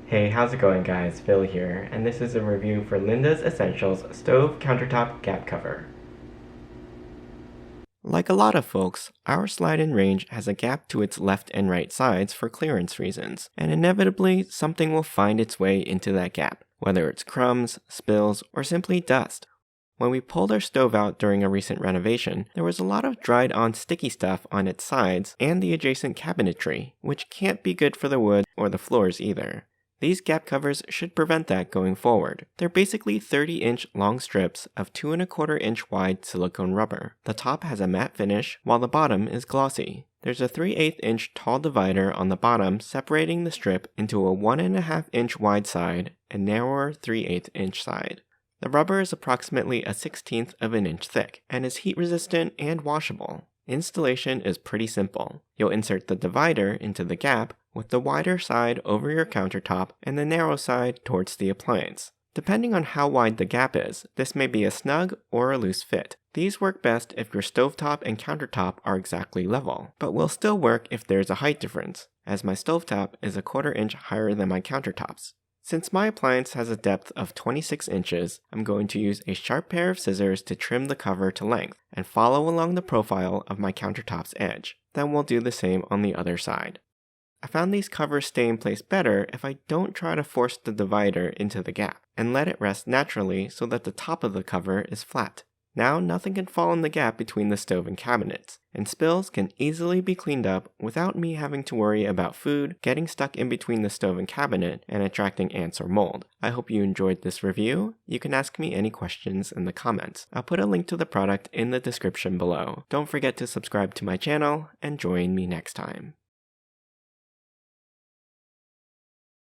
Hey, how's it going guys? Phil here, and this is a review for Linda's Essentials Stove Countertop Gap Cover. Like a lot of folks, our slide-in range has a gap to its left and right sides for clearance reasons, and inevitably something will find its way into that gap, whether it's crumbs, spills, or simply dust. When we pulled our stove out during a recent renovation, there was a lot of dried-on sticky stuff on its sides and the adjacent cabinetry, which can't be good for the wood or the floors either. These gap covers should prevent that going forward. They're basically 30-inch long strips of 2¼ inch wide silicone rubber. The top has a matte finish, while the bottom is glossy. There's a 3/8-inch tall divider on the bottom separating the strip into a 1½ inch wide side and narrower 3/8-inch side. The rubber is approximately a 1/16 of an inch thick and is heat resistant and washable. Installation is pretty simple. You'll insert the divider into the gap with the wider side over your countertop and the narrow side towards the appliance. Depending on how wide the gap is, this may be a snug or a loose fit. These work best if your stovetop and countertop are exactly level, but will still work if there's a height difference, as my stovetop is a 1/4 inch higher than my countertops. Since my appliance has a depth of 26 inches, I'm going to use a sharp pair of scissors to trim the cover to length and follow along the profile of my countertop's edge. Then we'll do the same on the other side. I found these covers stay in place better if I don't try to force the divider into the gap and let it rest naturally so that the top of the cover is flat. Now nothing can fall in the gap between the stove and cabinets, and spills can easily be cleaned up without me having to worry about food getting stuck in between the stove and cabinet and attracting ants or mold. I hope you enjoyed this review. You can ask me any questions in the comments. I'll put a link to the product in the description below. Don't forget to subscribe to my channel and join me next time.